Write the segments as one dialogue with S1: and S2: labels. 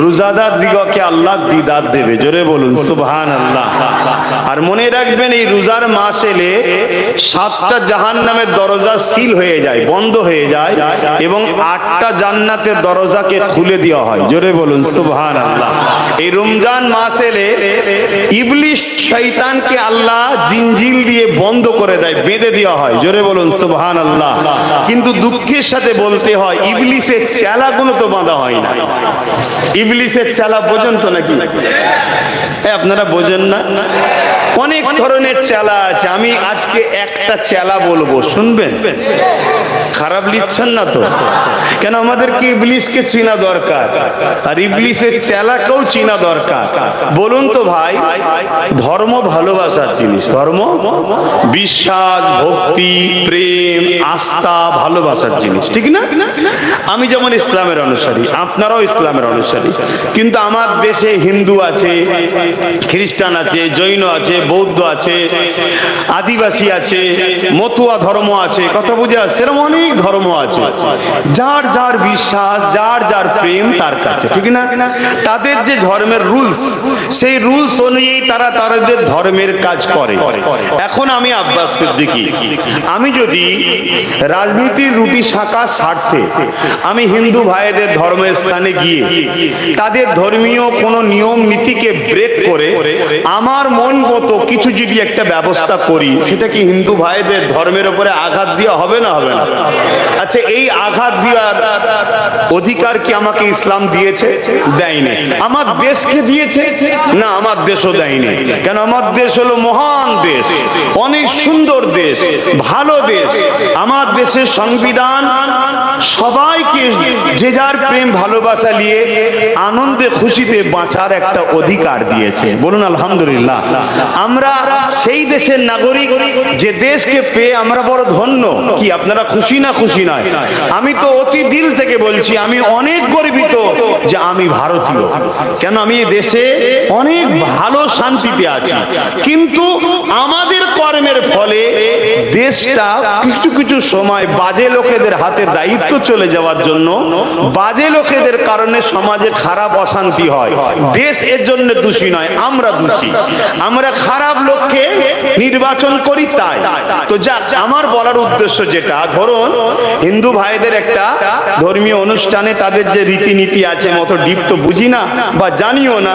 S1: রোজাদার দিগকে আল্লাহ দিদার দেবে, জোরে বলুন সুবহানাল্লাহ। আর মনে রাখবেন এই রোজার মাস এলে 7টা জাহান্নামের দরজা সিল হয়ে যায়, বন্ধ হয়ে যায়, এবং 8টা জান্নাতের দরজাকে খুলে দেওয়া হয়, জোরে বলুন সুবহানাল্লাহ। এই রমজান মাস এলে ইবলিশ শয়তানকে আল্লাহ জিনজিল দিয়ে বন্ধ করে দেয়, বেঁধে দেওয়া হয়, জোরে বলুন সুবহানাল্লাহ। কিন্তু দুঃখের সাথে বলতে হয় ইবলিসের চেলাগুলো তো বাঁধা হয় না। ইবলিসের চেলা বোঝেন তো নাকি? আপনারা বোঝেন না? অনেক ধরনের চেলা আছে। আমি আজকে একটা চেলা বলবো, শুনবেন? খারাপ লিখছেন না তো? কেন আমাদেরকে ইবলিসকে চেনা দরকার, আর ইবলিসের চেলাকেও চেনা দরকার। বলুন তো ভাই, ধর্ম ভালোবাসার জিনিস, ধর্ম বিশ্বাস, ভক্তি, প্রেম, আস্থা, ভালোবাসার জিনিস, ঠিক না? আমি যেমন ইসলামের অনুসারী, আপনারাও ইসলামের অনুসারী, কিন্তু আমার দেশে হিন্দু আছে, খ্রিস্টান আছে, জৈন আছে, বৌদ্ধ আছে, আদিবাসী আছে, মতুয়া ধর্ম আছে, কথা বুঝে আসছে, এরকম অনেক ধর্ম আছে। যার যার বিশ্বাস, যার যার প্রেম তার কাছে, ঠিক না? তাদের যে ধর্মের রুলস, সেই রুলস অনুযায়ী তারা তাদের ধর্মের কাজ করে। এখন আমি আব্বাস সিদ্দিকী, আমি যদি রাজনীতির রুটি শাখা স্বার্থে আমি হিন্দু ভাইদের ধর্মস্থানে গিয়ে তাদের ধর্মীয় কোনো নিয়ম নীতিকে ব্রেক করে আমার মন মতো কিছু যদি একটা ব্যবস্থা করি, সেটা কি হিন্দু ভাইদের ধর্মের উপরে আঘাত দেওয়া হবে না হবে না? আচ্ছা, এই আঘাত দেওয়ার অধিকার কি আমাকে ইসলাম দিয়েছে? দেয়নি। আমার দেশকে দিয়েছে? না, আমার দেশও দেয়নি। কেন? আমার দেশ হলো মহান দেশ, অনেক সুন্দর দেশ, ভালো দেশ। আমার দেশের সংবিধান সবাইকে যে যার প্রেম ভালোবাসা নিয়ে আনন্দে খুশিতে বাঁচার একটা অধিকার দিয়েছে, বলুন আলহামদুলিল্লাহ। আমরা সেই দেশের নাগরিক যে দেশকে পেয়ে আমরা বড় ধন্য। কি আপনারা খুশি না খুশি নয়? আমি তো অতি দিল থেকে বলছি, আমি অনেক গর্বিত যে আমি ভারতীয়। কেন? আমি এই দেশে অনেক ভালো শান্তিতে আছি, কিন্তু আমাদের কর্মের ফলে দেশটা কিছু কিছু সময় বাজে লোকেদের হাতে দায়িত্ব চলে যাওয়ার জন্য, বাজে লোকেদের কারণে সমাজে খারাপ অশান্তি হয়। দেশ এর জন্য দোষী নয়, আমরা দোষী। আমরা খারাপ লোককে নির্বাচন করি, তাই তো। যাক, আমার বলার উদ্দেশ্য যেটা, ধরুন হিন্দু ভাইদের একটা ধর্মীয় অনুষ্ঠানে তাদের যে রীতিনীতি আছে, মতো ডিপ তো বুঝি না বা জানিও না,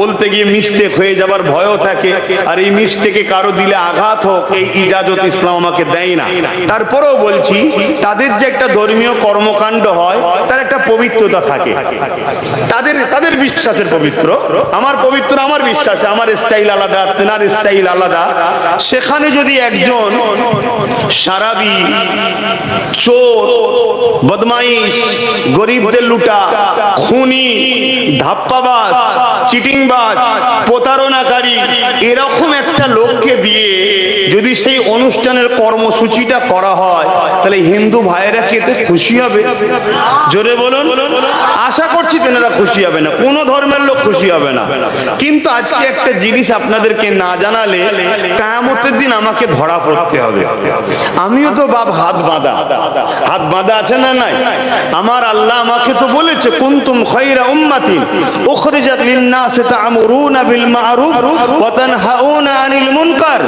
S1: বলতে গিয়ে মিস্টেক হয়ে যাবার ভয়ও থাকে, আর এই মিস্টেকে কারো দিলে আঘাত হোক এই ইজাজত ইসলাম আমাকে দেয় না। তারপরেও বলছি, তাদের যে একটা ধর্মীয় কর্মকাণ্ড হয় তার একটা পবিত্রতা থাকে, তাদের বিশ্বাসের পবিত্র। আমার পবিত্র আমার বিশ্বাস, আমার স্টাইল আলাদা, তেনার স্টাইল আলাদা। সেখানে যদি একজন সারাবি, চোর, বদমাইশ, গরিবদের লুটা, খুনি, ধাপ্পাবাজ, চিটিংবাজ, প্রতারণাকারী, এরকম একটা লোককে দিয়ে যদি সেই অনুষ্ঠানের কর্মসূচিটা করা হয়, তাহলে হিন্দু ভাইয়েরা কি এতে খুশি হবে? জোরে বলুন। আশা করছি তেনারা খুশি হবে না, কোন ধর্মের লোক খুশি হবে না। কিন্তু আজকে একটা জিনিস আপনাদেরকে না জানালে কিয়ামতের দিন আমাকে ধরা পড়তে হবে। আমিও তো বাপ হাত বাঁধা আছে না নাই? আমার আল্লাহ আমাকে তো বলেছে, কুনতুম খায়রা উম্মাতিন উখরিজাত লিন-নাসি তা'মুরুনা বিল মা'রুফ ওয়া তানহাউনা আনিল মুনকার।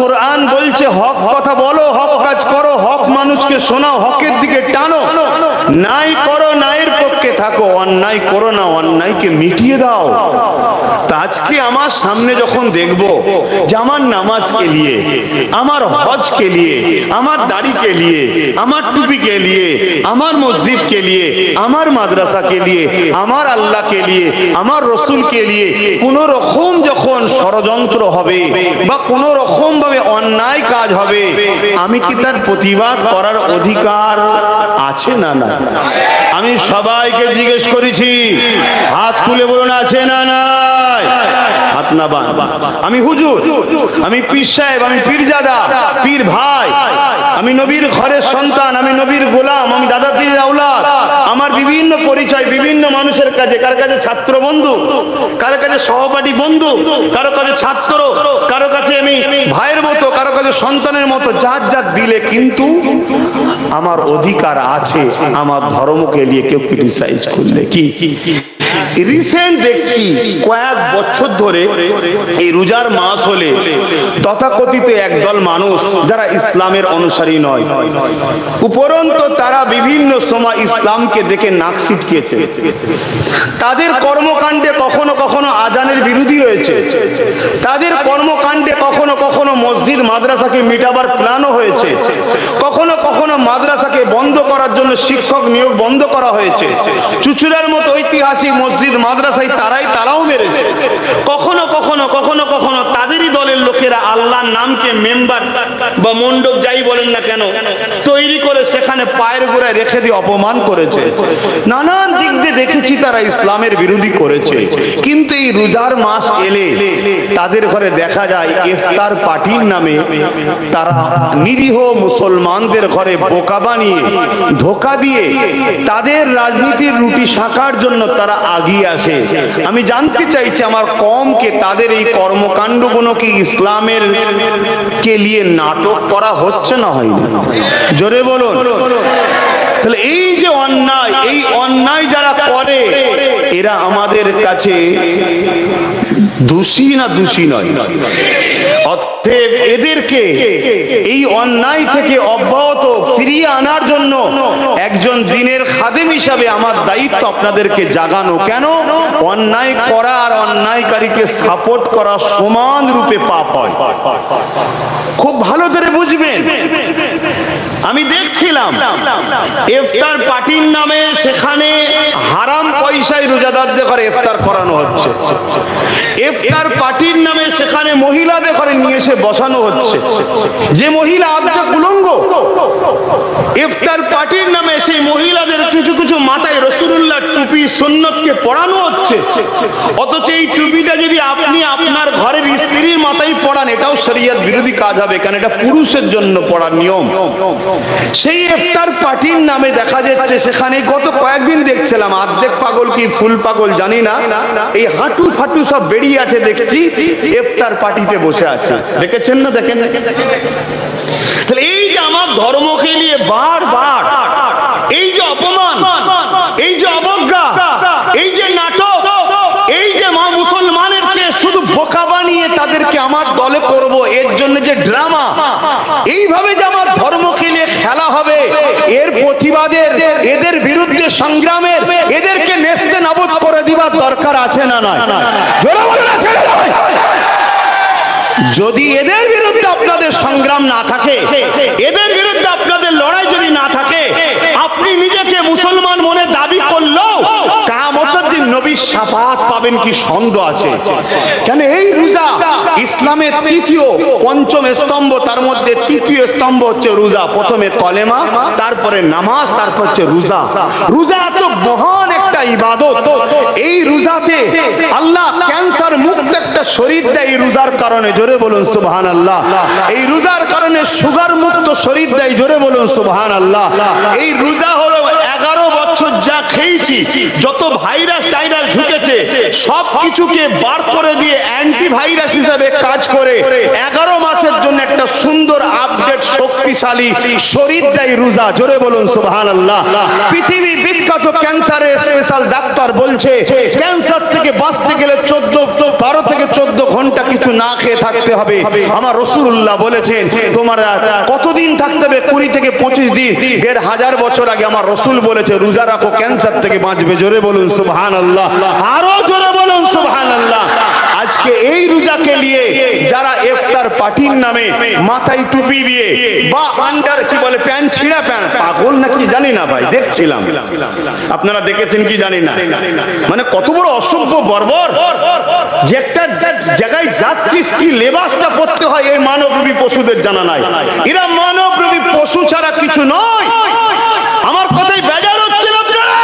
S1: কোরআন বলছে হক কথা বলো, হক কাজ করো, হক মানুষকে শোনাও, হকের দিকে টানো, নাই করো নাইয়ের পক্ষে থাকো, অন্যায় করো না, অন্যায়কে মিটিয়ে দাও। তা আজকে আমার সামনে যখন দেখবো যে আমার নামাজকে নিয়ে, আমার হজকে নিয়ে, আমার দাড়িকে নিয়ে, আমার টুপিকে নিয়ে, আমার মসজিদকে নিয়ে, আমার মাদ্রাসাকে নিয়ে, আমার আল্লাহকে নিয়ে, আমার রসুলকে নিয়ে কোন রকম যখন ষড়যন্ত্র হবে বা কোন রকম ভাবে অন্যায় কাজ হবে, আমি কি তার প্রতিবাদ করার অধিকার আছে না? না। আমি সবাইকে জিজ্ঞেস করেছি, হাত তুলে বলুন আছে না নাই? হাত না বান। আমি হুজুর, আমি পীর সাহেব, আমি পীরজাদা, পীর ভাই, আমি নবীর ঘরের সন্তান, আমি নবীর গোলাম, আমি দাদা পীরের আওলাদ। আমার বিভিন্ন পরিচয় বিভিন্ন মানুষের কাছে, কার কাছে ছাত্র বন্ধু, কার কাছে সহপাঠী বন্ধু, কারো কাছে ছাত্র, কারো কাছে আমি ভাইয়ের মতো, কারো কাছে সন্তানের মতো, যার যার দিলে। কিন্তু আমার অধিকার আছে আমার ধর্মকে নিয়ে কেউ ক্রিটিসাইজ করলে। কি রিসেন্ট দেখছি কয়েক বছর ধরে এই রোজার মাস হলে তথাকথিত একদল মানুষ যারা ইসলামের অনুসারী নয়, উপরন্তু তারা বিভিন্ন সময় ইসলামকে দেখে নাক ছিটকেছে। তাদের কর্মকাণ্ডে কখনো কখনো আজানের বিরোধী হয়েছে, তাদের কর্মকাণ্ডে কখনো কখনো মসজিদ মাদ্রাসাকে মিটাবার প্ল্যানও হয়েছে, কখনো কখনো মাদ্রাসাকে বন্ধ করার জন্য শিক্ষক নিয়োগ বন্ধ করা হয়েছে। চুচুড়ার মতো ঐতিহাসিক মসজিদ মাদ্রাসায় তারাও মেরেছে। কখনো কখনো কখনো কখনো তাদেরই দলের লোকেরা আল্লাহর নামকে মেম্বার বা মণ্ডপ যাই বলেন না কেন তৈরি করে সেখানে পায়ের গোড়ায় রেখে দিয়ে অপমান করেছে। নানান দিক দিয়ে দেখেছি তারা ইসলামের বিরোধী করেছে। কিন্তু এই রোজার মাস এলে তাদের ঘরে দেখা যায় ইফতার পার্টির নামে তারা নিরীহ মুসলমানদের ঘরে বোকা বানিয়ে ধোঁকা দিয়ে তাদের রাজনীতির রুটি শাকার জন্য তারা আগিয়ে আসে। আমি জানতে চাইছি আমার কমকে তাদের এই কর্মকাণ্ডগুলো কি ইসলামের কে লিয়ে নাটক করা হচ্ছে না হয়নি? জোরে বলুন। তাহলে এই যে অন্যায়, এই অন্যায় যারা করে এরা আমাদের কাছে দোষী না দোষী নয়? অতএব এদেরকে এই অন্যায় থেকে অব্যাহত ফিরিয়ে আনার জন্য একজন দ্বীনের খাদেম হিসাবে আমার দায়িত্ব আপনাদেরকে জাগানো। কেন? অন্যায় করা আর অন্যায়কারীকে সাপোর্ট করা সমান রূপে পাপ হয়। খুব ভালো করে বুঝবেন। আমি দেখছিলাম ইফতার পার্টির নামে সেখানে হারাম পয়সায় রোজাদারদের ঘরে ইফতার করানো হচ্ছে। ইফতার পার্টির নামে সেখানে মহিলাদের ঘরে নিয়ে এসে বসানো হচ্ছে। যে মহিলা আদা কুলঙ্গ, ইফতার পার্টির নামে সেই মহিলাদের কিছু কিছু মাথায় রাসূলুল্লাহ টুপি সুন্নতকে পরানো হচ্ছে। অথচ এই টুপিটা যদি আপনি আপনার ঘরের স্ত্রীর মাথায় পরান এটাও শরীয়ত বিরোধী কাজ হবে, কারণ এটা পুরুষের জন্য পড়ার নিয়ম। সেই ইফতার পার্টির নামে দেখা যাচ্ছে সেখানে গত কয়েকদিন দেখছিলাম অর্ধেক পাগল কি ফুল পাগল জানি না, এই হাঁটু ফাটু সব বেরিয়ে আছে দেখছি ইফতার পার্টিতে বসে আছে। দেখেছেন না? দেখেন। তাহলে এই যে আমার ধর্মকে নিয়ে বারবার এই যে অপমান, এই যে অবজ্ঞা, এই যে নাটক, এই যে মা মুসলমানেরকে শুধু বোকা বানিয়ে তাদেরকে আমার দলে করব, এর জন্য যে ড্রামা, এইভাবে যে আমার ধর্মকে নিয়ে খেলা হবে, এর প্রতিবাদের এদের বিরুদ্ধে সংগ্রামের এদেরকে নেস্তে নাবুদ করে দিবার দরকার আছে না নয়? জোরে বলুন আছে না নয়? যদি এদের বিরুদ্ধে আপনাদের সংগ্রাম না থাকে, এদের বিরুদ্ধে আপনাদের লড়াই যদি না থাকে, আপনি নিজেকে মুসলমান মনে দাবি করলেও কিয়ামতের দিন নবীর শাফাআত পাবেন কি সন্দেহ আছে? কেন এই রোজা ইসলামের তৃতীয় পঞ্চম স্তম্ভ, তার মধ্যে তৃতীয় স্তম্ভ হচ্ছে রোজা। প্রথমে কলেমা, তারপরে নামাজ, তারপর হচ্ছে রোজা। রোজা তো মহান একটা ইবাদত। এই রোজাতে আল্লাহ ক্যান্সার মুক্ত একটা শরীর দেয় এই রোজার কারণে। জোরে বলুন সুবহানাল্লাহ। এই রোজার কারণে সুগার মুক্ত শরীর দেয়। জোরে বলুন সুবহানাল্লাহ। এই রোজা হলো 11 বছর যা খেয়েছি, যত ভাইরাস টাইরাস ঢুকেছে সব কিছুকে বার করে দিয়ে অ্যান্টিভাইরাস হিসেবে কাজ করে 11 মাসের জন্য একটা সুন্দর আপডেট শক্তিশালী শরীর দেয় রোজা। জোরে বলুন সুবহানাল্লাহ। পৃথিবী বিখ্যাত ক্যান্সারের স্পেশাল ডাক্তার বলছে ক্যান্সার থেকে বাঁচতে গেলে 12 থেকে 14 ঘন্টা কিছু না খেয়ে থাকতে হবে। আমার রাসূলুল্লাহ বলেছেন তোমার কতদিন থাকতে হবে? 20 থেকে 25 দিন। 1500 বছর আগে আমার রাসূল বলেছে রোজা রাখো, ক্যান্সার থেকে বাঁচবে। জোরে বলুন সুবহানাল্লাহ। আরো জোরে বলুন সুবহানাল্লাহ। আজকে এই রোজাকে নিয়ে যারা ইফতার পার্টির নামে মাথায় টুপি দিয়ে বা আন্ডার কি বলে প্যান্ট ছিঁড়া প্যান্ট, পাগল নাকি জানি না ভাই, দেখছিলাম আপনারা দেখেছেন কি জানি না, মানে কত বড় অসভ্য বর্বর যে একটা জায়গায় যাচ্ছিস কি লেবাসটা পরতে হয় এই মানবরূপী পশুদের জানা নাই। এরা মানবরূপী পশু ছাড়া কিছু নয়। আমার কথাই বেজার হচ্ছে না আপনারা?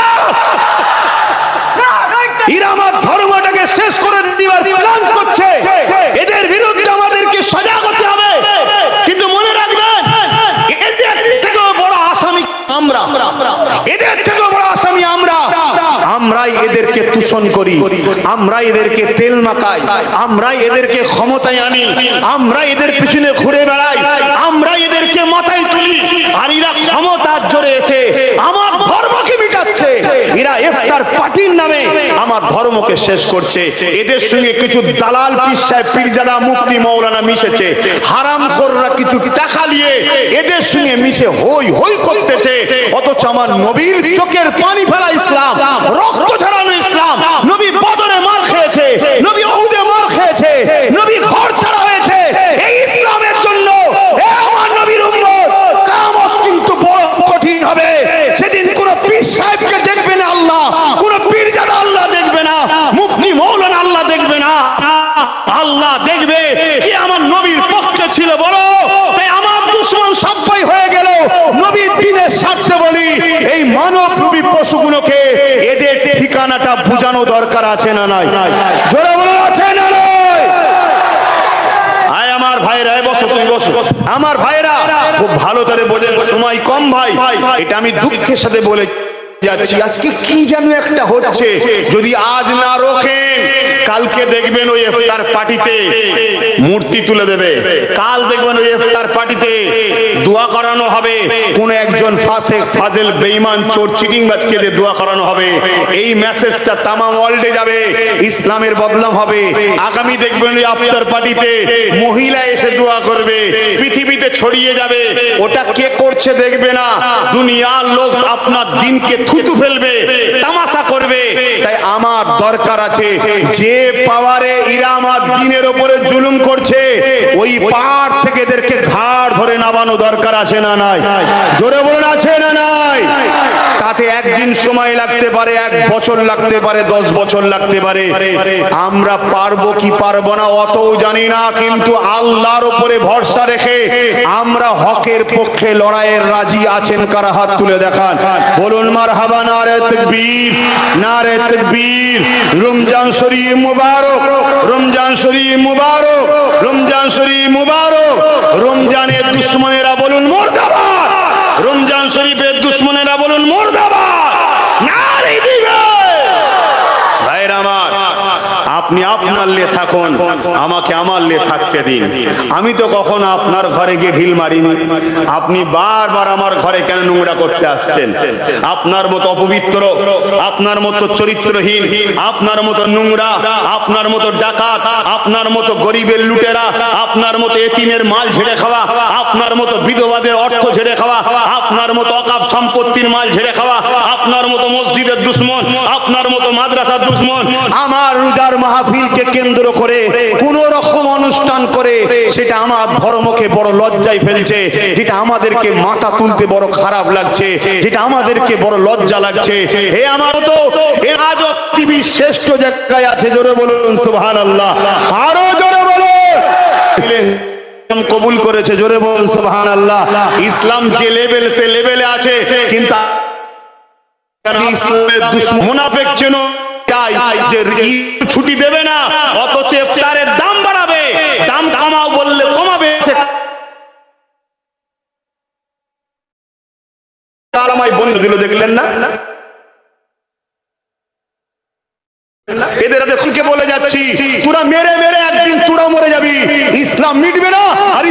S1: এরা আমার ধর্মটাকে শেষ করে দিবার প্ল্যান করছে। এদের বিরুদ্ধে আমাদেরকে সজাগ হতে হবে। কিন্তু মনে রাখবেন এদের থেকেও বড় আসামি আমরা, এদের থেকেও বড় আসামি আমরা। আমরাই এদেরকে তুষণ করি, আমরাই এদেরকে তেল মাখাই, আমরাই এদেরকে ক্ষমতায় আনি, আমরাই এদের পিছনে ঘুরে বেড়াই, আমরাই এদেরকে মাথায় তুলি। আর এরা ক্ষমতার জোরে এসে আমার ধর্মকে মিটা যাচ্ছে, এরা ইফতার পার্টির নামে আমার ধর্মকে শেষ করছে। এদের সঙ্গে কিছু দালাল পীর সাহেব, পীরজাদা, মুফতি, মাওলানা মিশেছে। হারামখোররা কিছু টাকা নিয়ে এদের সঙ্গে মিশে হই হই করতেছে। অথচ আমার নবীর চোখের পানি ফেলা ইসলাম, রক্ত ঝরানো ইসলাম, নবী বদরে মার খেয়েছে, নবী উহুদে মার খেয়েছে, নবী ঘর ছাড়া হয়েছে এই ইসলামের জন্য। আমার নবীর উম্মত, কিয়ামত কিন্তু বড় কঠিন হবে। সেদিন কোন পীর সাহেবকে দেখবে না আল্লাহ, কোন পীরজাদা আল্লাহ দেখবে না, মুফতি মাওলানা আল্লাহ দেখবে না, আল্লাহ দেখবে কি আমার নবীর পক্ষে ছিল বড়। তাই আমার দুশমন সাব্বাই হয়ে গেল। নবীর দিনের স্বার্থে বলি, এই মানব রূপী পশুগুলোকে এদের ঠিকানাটা বোঝানো দরকার আছে না নাই? জোরে বলো, আছে না নাই? আয় আমার ভাইরা, বসো, তুমি বসো। আমার ভাইরা খুব ভালো করে বোঝেন, সময় কম ভাই, এটা আমি দুঃখের সাথে বলে যাচ্ছি। আজকে কি যেন একটা হচ্ছে, যদি আজ না রোখেন কালকে দেখবেন ওই ইফতার পার্টিতে মূর্তি তুলে দেবে, কাল দেখবেন ওই ইফতার পার্টিতে দোয়া করানো হবে, কোন একজন ফাসিক, ফাজিল, বেঈমান, চোর, চিটিংবাজকে দিয়ে দোয়া করানো হবে। এই মেসেজটা তামাম ওয়ার্ল্ডে যাবে, ইসলামের বদনাম হবে। আগামী দেখবেন ওই ইফতার পার্টিতে মহিলা এসে দোয়া করবে, পৃথিবীতে ছড়িয়ে যাবে। ওটা কে করছে দেখবে না, দুনিয়ার লোক আপনার দিনকে থুতু ফেলবে, তামাশা করবে। তাই আমার দরকার আছে, যে পাওয়ারে এরা আমার দিনের উপরে জুলুম করছে, ওই পাড় থেকে এদেরকে ঘাড় ধরে নামানো দরকার আছে না নাই? জোরে বলুন, আছে না নাই? তাতে একদিন সময় লাগতে পারে, 1 বছর লাগতে পারে, 10 বছর লাগতে পারে। আমরা পারবো কি পারবো না অতও জানি না, কিন্তু আল্লাহর উপরে ভরসা রেখে আমরা হকের পক্ষে লড়াইয়ের রাজি আছেন কারা? হাত তুলে দেখান, বলুন মারহাবা। নারে তাকবীর, নারে তাকবীর। রমজান শরীফ মুবারক, রমজান শরীফ মুবারক, রমজান শরীফ মুবারক। রমজানের দুশমনেরা বলুন মুর্দাবাদ, রমজান শরীফের দুশমনেরা বলুন মুর্দাবাদ। নারে দিবে ভাইরা আমার, আপনি আপনার লে থাকুন, আমাকে আমার লে থাকতে দিন। আমি তো কখনো আপনার ঘরে গিয়ে ঢিল মারিনি, আপনি বারবার আমার ঘরে কেন নোংরা করতে আসছেন? আপনার মতো অপবিত্র, আপনার মতো চরিত্রহীন, আপনার মতো নোংরা, আপনার মতো ডাকাত, আপনার মতো গরিবের লুটেরা, আপনার মতো এতিমের মাল ঝেড়ে খাওয়া, আপনার মতো বিধবাদের অর্থ ঝেড়ে খাওয়া, আপনার মতো অকাপ সম্পত্তির মাল ঝেড়ে খাওয়া, আপনার মতো মসজিদের দুশমন, আপনার মতো মাদ্রাসার দুশমন আমার রোজার মাহফিলকে কেন্দ্র করে কোন রকম অনুষ্ঠান করে সেটা আমার ধর্মকে বড় লজ্জায় ফেলছে, যেটা আমাদেরকে মাথা তুলতে বড় খারাপ লাগছে, যেটা আমাদেরকে বড় লজ্জা লাগছে। হে আমার তো এ আজও পৃথিবীর শ্রেষ্ঠ জায়গায় আছে, জোরে বলুন সুবহানাল্লাহ, আরো জোরে বলুন। কবুল করেছে, জোরে বলুন সুবহানাল্লাহ। ইসলাম যে লেভেল সে লেভেলে আছে, কিন্তু ইসলামের দুশমন মুনাফিক যেন যে ছুটি দেবে না, অথচ ইফতারের দাম বাড়াবে, দাম কমাও বললে কমাবে। আমায় বন্ধ দিল, দেখলেন না? এদের হাতে বলে যাচ্ছি, তোরা মেরে মেরে একদিন তোরা মরে যাবি, ইসলাম মিটবে না। আর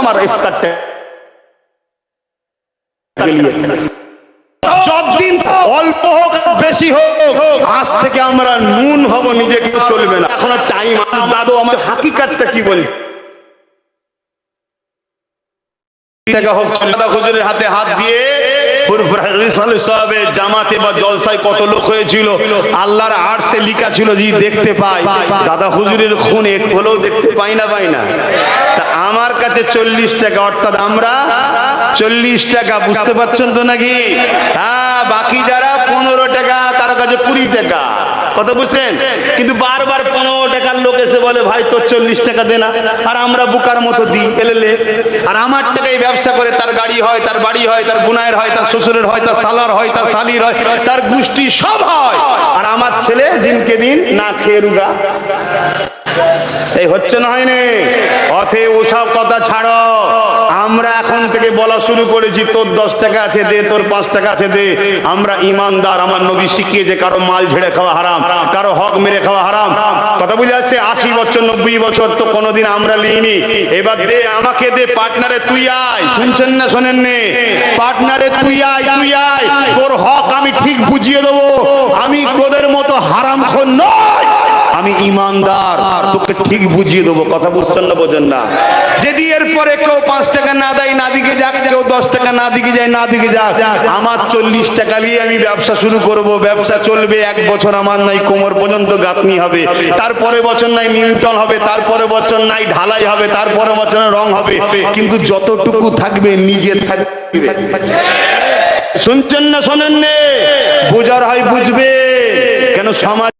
S1: আমার ইফতারটা যতদিন অল্প হোক বেশি হোক, আজ থেকে আমরা নুন হব, নিজেকে চলবে না। এখন টাইম দাদু আমার হাকিকাতটা কি বলি, হুজুরের হাতে হাত দিয়ে জামাতে বা জলসায় কত লোক হয়েছিল, আল্লাহর আরশে লিখা ছিল যে দেখতে পাই। দাদা হুজুরের খুন একটু হলেও দেখতে পাই না, পাই না। তা আমার কাছে 40 টাকা, অর্থাৎ আমরা 40 টাকা, বুঝতে পারছেন তো নাকি? হ্যাঁ, বাকি যারা 15 টাকা, তার কাছে 20 টাকা, কথা বুঝছেন? কিন্তু বারবার 15 টাকার লোক এসে বলে ভাই তোর 40 টাকা দে না, আর আমরা বুকার মতো দিই এলেলে। আর আমার টাকায় ব্যবসা করে তার গাড়ি হয়, তার বাড়ি হয়, তার বুনায়ের হয়, তার শ্বশুরের হয়, তার সালার হয়, তার শালির হয়, তার গোষ্ঠী সব হয়, আর আমার ছেলে দিনকে দিন না খেয়ে রুগা। এই হচ্ছে না, হয়নি? অথে ওসব কথা ছাড়ো, আমরা এখন থেকে বলা শুরু করেছি, তোর 10 টাকা আছে দে, তোর 5 টাকা আছে দে। আমরা ইমানদার, আমার নবী শিখিয়েছে কারো মাল ঝেড়ে খাওয়া হারাম, কারো হক মেরে খাওয়া হারাম। কথা বুঝে আসছে? 80 বছর 90 বছর তো কোনোদিন আমরা লিইনি। এবার দে, আমাকে দে, পার্টনারে তুই আয়। শুনছেন না শোনেন নে? পার্টনারে তুই আয়, তুই আয়, তোর হক আমি ঠিক বুঝিয়ে দেবো। আমি তোদের মতো হারামখোর নই, আমি ইমানদার, তোকে ঠিক বুঝিয়ে দেবো। কথা বুঝছেন না, বোঝেন না? যদি এরপরে কেউ 5 টাকা না দেয় না দিকে যাক, কেউ 10 টাকা না দিকে যায় না দিকে যাক, আমার 40 টাকা নিয়ে আমি ব্যবসা শুরু করব। ব্যবসা চলবে 1 বছর, আমার নাই কোমর পর্যন্ত গাঁথনি হবে, তারপরে বছর নাই নিউটন হবে, তারপরে বছর নাই ঢালাই হবে, তারপরে বছর রং হবে, কিন্তু যতটুকু থাকবে নিজে থাকবে। শুনছেন না শোনেন নে? বোঝার হয় বুঝবে, কেন সমাজ